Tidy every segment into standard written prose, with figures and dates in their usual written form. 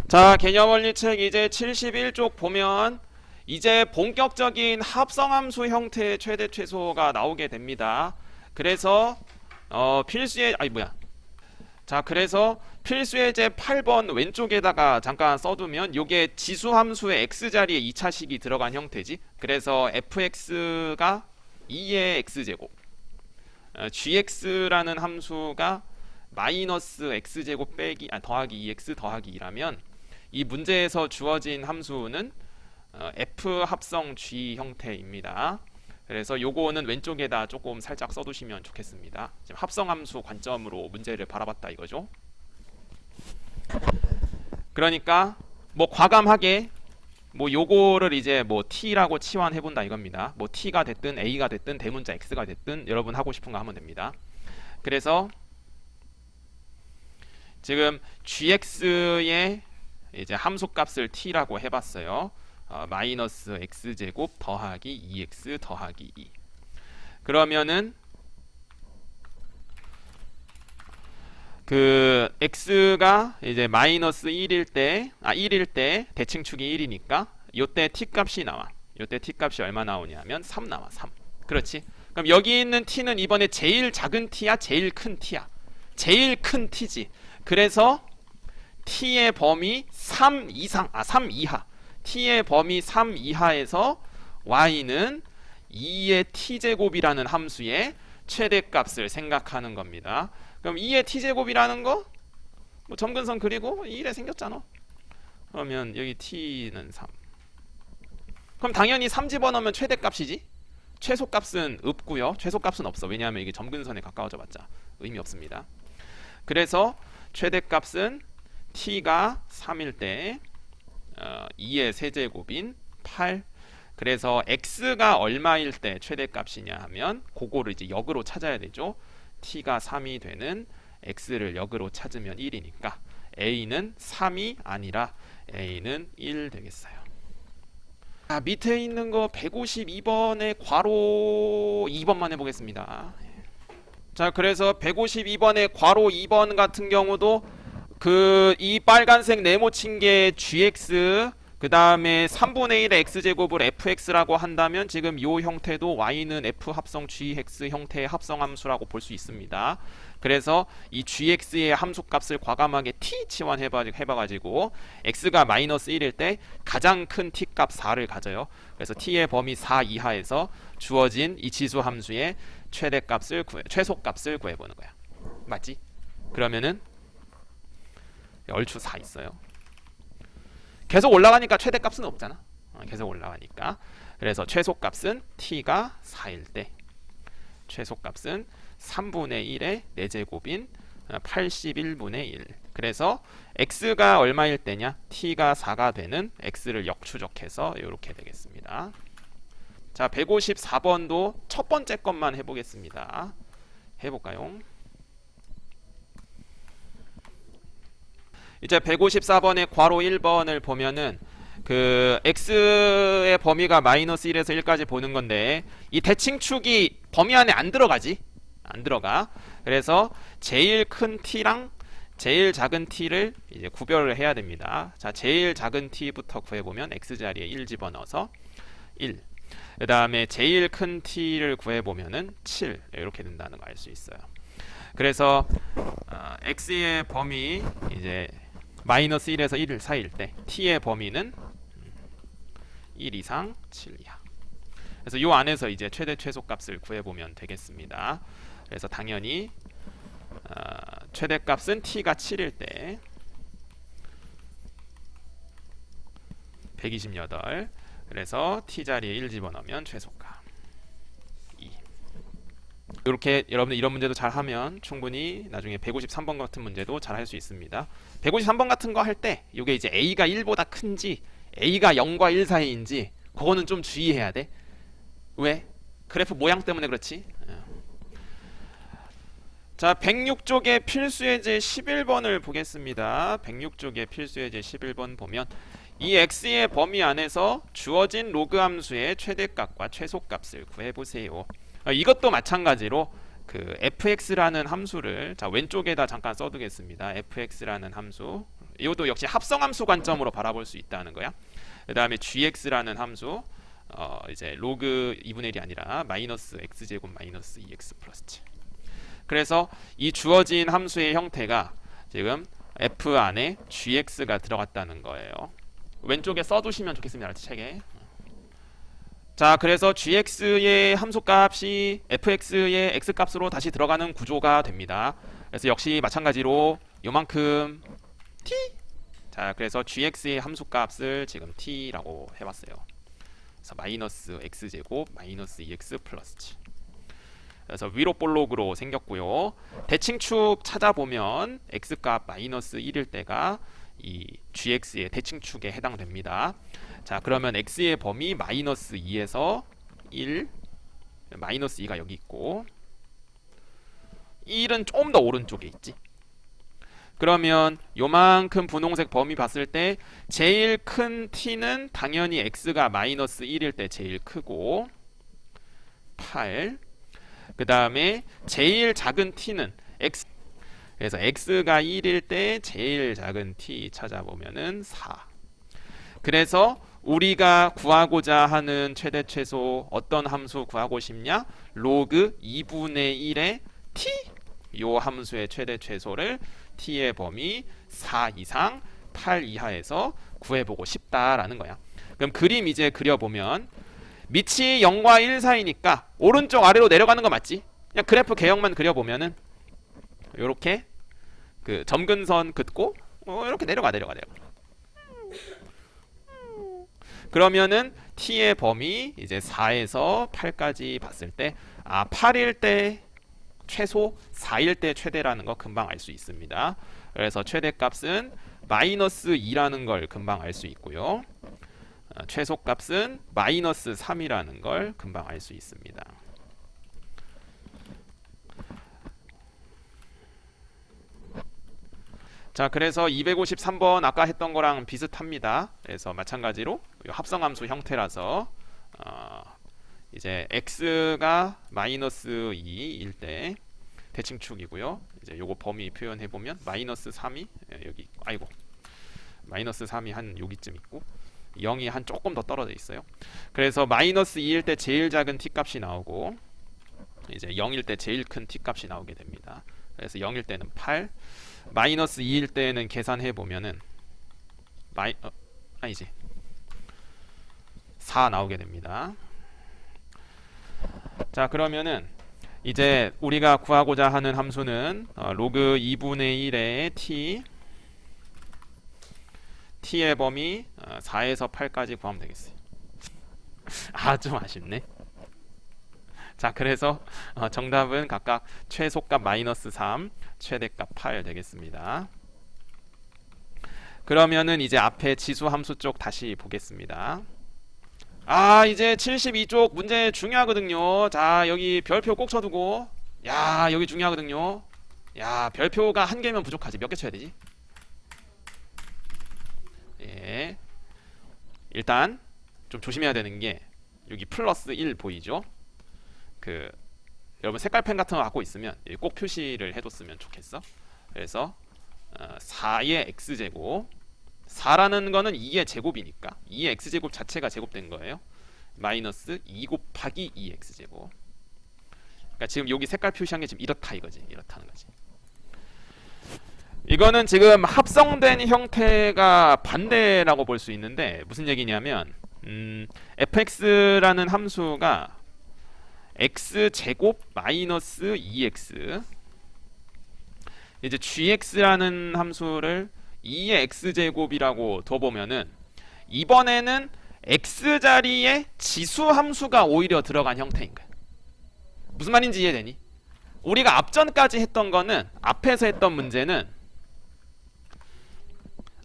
자, 개념원리책 이제 71쪽 보면 이제 본격적인 합성함수 형태의 최대 최소가 나오게 됩니다. 그래서 필수의 아니 뭐야. 자, 그래서 필수예제 8번 왼쪽에다가 잠깐 써두면 요게 지수함수의 x자리에 2차식이 들어간 형태지. 그래서 fx가 2의 x제곱, gx라는 함수가 마이너스 x제곱 빼기 더하기 2x 더하기 2라면 이 문제에서 주어진 함수는 f 합성 g 형태입니다. 그래서 요거는 왼쪽에다 조금 살짝 써두시면 좋겠습니다. 지금 합성함수 관점으로 문제를 바라봤다 이거죠. 그러니까 뭐 과감하게 뭐 요거를 이제 뭐 t라고 치환해본다 이겁니다. 뭐 t가 됐든 a가 됐든 대문자 x가 됐든 여러분 하고 싶은 거 하면 됩니다. 그래서 지금 gx의 이제 함수값을 t라고 해봤어요. 마이너스 x제곱 더하기 2x 더하기 2. 그러면은 그 x가 이제 마이너스 1일 때, 1일 때 대칭축이 1이니까 요때 t 값이 나와. 요때 t 값이 얼마 나오냐면 3 나와. 3. 그렇지? 그럼 여기 있는 t는 이번에 제일 작은 t야, 제일 큰 t야? 제일 큰 t지. 그래서 t의 범위 3 이상, 3 이하. t의 범위 3 이하에서 y는 2의 t제곱이라는 함수의 최대값을 생각하는 겁니다. 그럼 2의 t제곱이라는 거 뭐 점근선 그리고 1에 생겼잖아. 그러면 여기 t는 3. 그럼 당연히 3 집어넣으면 최대값이지. 최소값은 없고요. 최소값은 없어. 왜냐하면 이게 점근선에 가까워져 봤자 의미 없습니다. 그래서 최대값은 t가 3일 때 2의 세제곱인 8. 그래서 x가 얼마일 때 최대값이냐 하면 그거를 이제 역으로 찾아야 되죠. t가 3이 되는 x를 역으로 찾으면 1이니까 a는 3이 아니라 a는 1 되겠어요. 밑에 있는 거 152번의 괄호 2번만 해보겠습니다. 자, 그래서 152번의 괄호 2번 같은 경우도 이 빨간색 네모친 게 gx, 그 다음에 3분의 1의 x제곱을 fx라고 한다면 지금 이 형태도 y는 f 합성 gx 형태의 합성함수라고 볼 수 있습니다. 그래서 이 gx의 함수값을 과감하게 t 치환해봐가지고 x가 마이너스 1일 때 가장 큰 t값 4를 가져요. 그래서 t의 범위 4 이하에서 주어진 이 지수 함수의 최소값을 구해보는 거야. 맞지? 그러면은 얼추 4 있어요. 계속 올라가니까 최대값은 없잖아. 계속 올라가니까. 그래서 최소값은 t가 4일 때 최소값은 3분의 1의 4제곱인 81분의 1. 그래서 x가 얼마일 때냐? t가 4가 되는 x를 역추적해서 이렇게 되겠습니다. 자, 154번도 첫 번째 것만 해보겠습니다. 해볼까요? 이제 154번의 괄호 1번을 보면은 그 x의 범위가 마이너스 1에서 1까지 보는 건데 이 대칭축이 범위 안에 안 들어가지? 안 들어가. 그래서 제일 큰 t랑 제일 작은 t를 이제 구별을 해야 됩니다. 자, 제일 작은 t부터 구해보면 x자리에 1 집어넣어서 1. 그 다음에 제일 큰 t를 구해보면은 7. 이렇게 된다는 거 알 수 있어요. 그래서 x의 범위 이제 마이너스 1에서 1 사이일 때 t의 범위는 1 이상 7 이하. 그래서 요 안에서 이제 최대 최소값을 구해보면 되겠습니다. 그래서 당연히 최대값은 t가 7일 때 128. 그래서 t자리에 1 집어넣으면 최소값 2. 이렇게 여러분들 이런 문제도 잘 하면 충분히 나중에 153번 같은 문제도 잘 할 수 있습니다. 153번 같은 거 할 때 이게 이제 a가 1보다 큰지 a가 0과 1 사이인지 그거는 좀 주의해야 돼. 왜? 그래프 모양 때문에 그렇지. 자, 106쪽의 필수예제 11번을 보겠습니다. 106쪽의 필수예제 11번 보면 이 x의 범위 안에서 주어진 로그 함수의 최대값과 최소값을 구해보세요. 이것도 마찬가지로 그 fx라는 함수를 자 왼쪽에다 잠깐 써두겠습니다. fx라는 함수 이것도 역시 합성함수 관점으로 바라볼 수 있다는 거야. 그 다음에 gx라는 함수 이제 로그 2분의 1이 아니라 마이너스 x제곱 마이너스 2x 플러스 7. 그래서 이 주어진 함수의 형태가 지금 f 안에 gx가 들어갔다는 거예요. 왼쪽에 써두시면 좋겠습니다. 책에. 자, 그래서 gx의 함수값이 fx의 x값으로 다시 들어가는 구조가 됩니다. 그래서 역시 마찬가지로 요만큼 t. 자, 그래서 gx의 함수값을 지금 t라고 해봤어요. 그래서 마이너스 x제곱 마이너스 2x 플러스 7. 그래서 위로 볼록으로 생겼고요. 대칭축 찾아보면 x값 마이너스 1일 때가 이 gx의 대칭축에 해당됩니다. 자, 그러면 x의 범위 마이너스 2에서 1, 마이너스 2가 여기 있고 1은 좀 더 오른쪽에 있지. 그러면 요만큼 분홍색 범위 봤을 때 제일 큰 t는 당연히 x가 마이너스 1일 때 제일 크고 8. 그 다음에 제일 작은 t는 x. 그래서 x가 1일 때 제일 작은 t 찾아보면은 4. 그래서 우리가 구하고자 하는 최대 최소 어떤 함수 구하고 싶냐? 로그 2분의 1의 t. 요 함수의 최대 최소를 t의 범위 4 이상 8 이하에서 구해보고 싶다라는 거야. 그럼 그림 이제 그려보면 밑이 0과 1 사이니까 오른쪽 아래로 내려가는 거 맞지? 그냥 그래프 개형만 그려보면은 요렇게 그 점근선 긋고 이렇게 내려가. 그러면은 t의 범위 이제 4에서 8까지 봤을 때 8일 때 최소, 4일 때 최대라는 거 금방 알 수 있습니다. 그래서 최대값은 마이너스 2라는 걸 금방 알 수 있고요. 최소값은 마이너스 3이라는 걸 금방 알 수 있습니다. 자, 그래서 253번 아까 했던 거랑 비슷합니다. 그래서 마찬가지로 합성함수 형태라서 이제 x가 마이너스 2일 때 대칭축이고요. 이제 요거 범위 표현해 보면 마이너스 3이 여기 있고, 아이고 마이너스 3이 한 여기쯤 있고 0이 한 조금 더 떨어져 있어요. 그래서 마이너스 2일 때 제일 작은 t 값이 나오고 이제 0일 때 제일 큰 t 값이 나오게 됩니다. 그래서 0일 때는 8, 마이너스 2일 때는 계산해 보면은 아니지 4 나오게 됩니다. 자, 그러면은 이제 우리가 구하고자 하는 함수는 로그 2분의 1의 t의 범위 4에서 8까지 구하면 되겠어요. 좀 아쉽네. 자, 그래서 정답은 각각 최소값 마이너스 3, 최대값 8 되겠습니다. 그러면은 이제 앞에 지수 함수 쪽 다시 보겠습니다. 이제 72쪽 문제 중요하거든요. 자, 여기 별표 꼭 쳐두고. 야, 여기 중요하거든요. 야, 별표가 한 개면 부족하지. 몇 개 쳐야 되지? 예. 일단 좀 조심해야 되는 게 여기 플러스 1 보이죠? 여러분 색깔펜 같은 거 갖고 있으면 꼭 표시를 해뒀으면 좋겠어. 그래서 4의 x제곱, 4라는 거는 2의 제곱이니까 2의 x제곱 자체가 제곱된 거예요. 마이너스 2 곱하기 2x제곱. 그러니까 지금 여기 색깔 표시한 게 지금 이렇다 이거지. 이렇다는 거지. 이거는 지금 합성된 형태가 반대라고 볼 수 있는데 무슨 얘기냐면 fx라는 함수가 x제곱 마이너스 2x, 이제 gx라는 함수를 2의 x제곱이라고 둬보면은 이번에는 x자리에 지수 함수가 오히려 들어간 형태인 거야. 무슨 말인지 이해되니? 우리가 앞전까지 했던 거는 앞에서 했던 문제는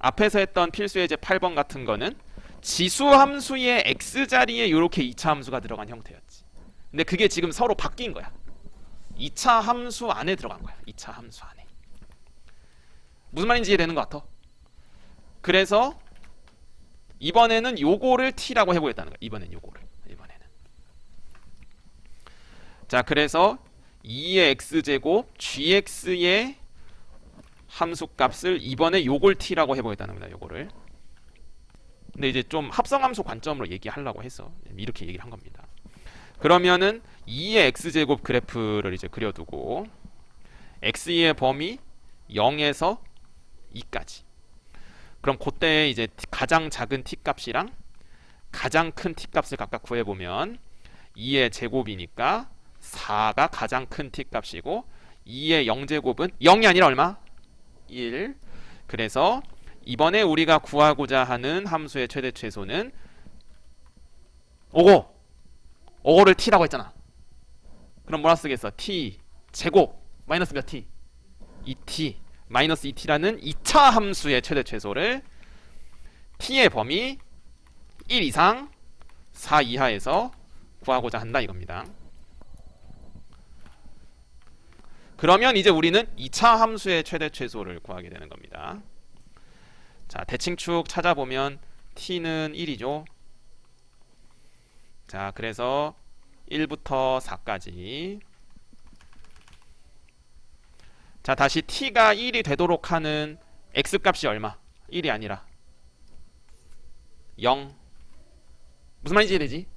앞에서 했던 필수예제 8번 같은 거는 지수 함수의 x자리에 이렇게 2차 함수가 들어간 형태였지. 근데 그게 지금 서로 바뀐 거야. 2차 함수 안에 들어간 거야. 2차 함수 안에. 무슨 말인지 이해되는 것 같아? 그래서 이번에는 요거를 t라고 해보겠다는 거야. 이번에는. 자, 그래서 2의 x제곱 gx의 함수 값을 이번에 요걸 t라고 해보겠다는 겁니다. 요거를. 근데 이제 좀 합성함수 관점으로 얘기하려고 해서 이렇게 얘기를 한 겁니다. 그러면은 2의 x제곱 그래프를 이제 그려두고 x의 범위 0에서 2까지. 그럼 그때 이제 가장 작은 t 값이랑 가장 큰 t 값을 각각 구해보면 2의 제곱이니까 4가 가장 큰 t 값이고 2의 0제곱은 0이 아니라 얼마? 1. 그래서 이번에 우리가 구하고자 하는 함수의 최대 최소는 5를 t라고 했잖아. 그럼 뭐라 쓰겠어? t 제곱 마이너스 몇 t? 2t 마이너스 2t라는 2차 함수의 최대 최소를 t의 범위 1 이상 4 이하에서 구하고자 한다 이겁니다. 그러면 이제 우리는 2차 함수의 최대 최소를 구하게 되는 겁니다. 자, 대칭축 찾아보면 t는 1이죠. 자, 그래서 1부터 4까지. 자, 다시 t가 1이 되도록 하는 x값이 얼마? 1이 아니라 0. 무슨 말인지 이해되지?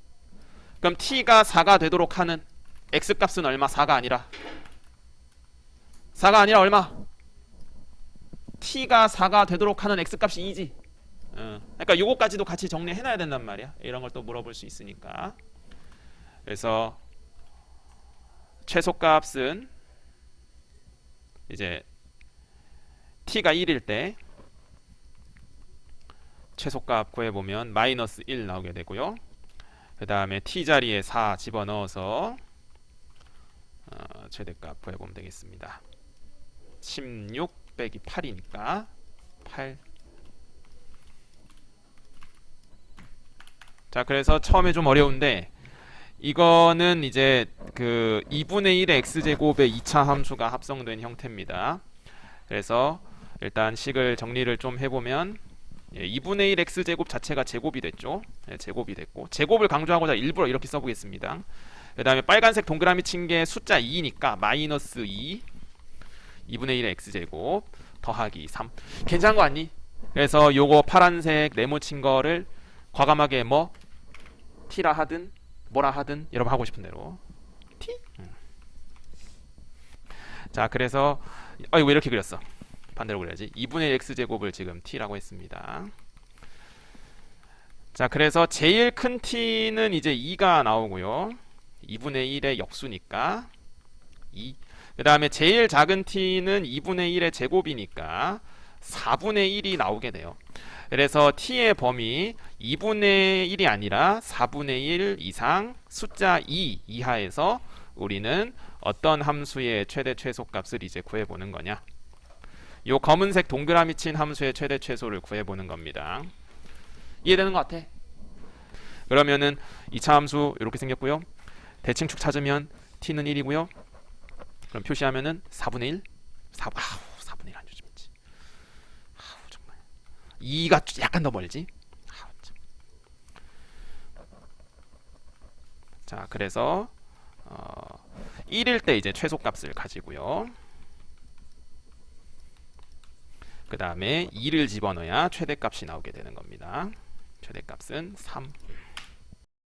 그럼 t가 4가 되도록 하는 x값은 얼마? 4가 아니라 얼마? t가 4가 되도록 하는 x값이 2지. 그러니까 요거까지도 같이 정리해놔야 된단 말이야. 이런 걸 또 물어볼 수 있으니까. 그래서 최소값은 이제 t가 1일 때 최소값 구해보면 마이너스 1 나오게 되고요. 그 다음에 t 자리에 4 집어넣어서 최대값 구해보면 되겠습니다. 16 빼기 8이니까 8. 자, 그래서 처음에 좀 어려운데 이거는 이제 그 2분의 1의 x제곱의 2차 함수가 합성된 형태입니다. 그래서 일단 식을 정리를 좀 해보면 2분의 1 x제곱 자체가 제곱이 됐죠. 제곱이 됐고 제곱을 강조하고자 일부러 이렇게 써보겠습니다. 그 다음에 빨간색 동그라미 친 게 숫자 2니까 마이너스 2 2분의 1의 x제곱 더하기 3. 괜찮은 거 아니? 그래서 요거 파란색 네모 친 거를 과감하게 뭐 t라 하든 뭐라 하든 여러분 하고 싶은 대로 t. 자, 그래서 왜 이렇게 그렸어? 반대로 그려야지. 2분의 1 x제곱을 지금 t라고 했습니다. 자, 그래서 제일 큰 t는 이제 2가 나오고요. 2분의 1의 역수니까 2. 그 다음에 제일 작은 t는 2분의 1의 제곱이니까 4분의 1이 나오게 돼요. 그래서 t의 범위 2분의 1이 아니라 4분의 1 이상 숫자 2 이하에서 우리는 어떤 함수의 최대 최소값을 이제 구해보는 거냐. 요 검은색 동그라미 친 함수의 최대 최소를 구해보는 겁니다. 이해되는 것 같아? 그러면은 2차 함수 이렇게 생겼고요. 대칭축 찾으면 t는 1이고요. 그럼 표시하면은 4분의 1? 4분의 1 안 주지. 정말. 2가 약간 더 멀지? 자, 그래서 1일 때 이제 최소값을 가지고요. 그 다음에 2를 집어넣어야 최대값이 나오게 되는 겁니다. 최대값은 3.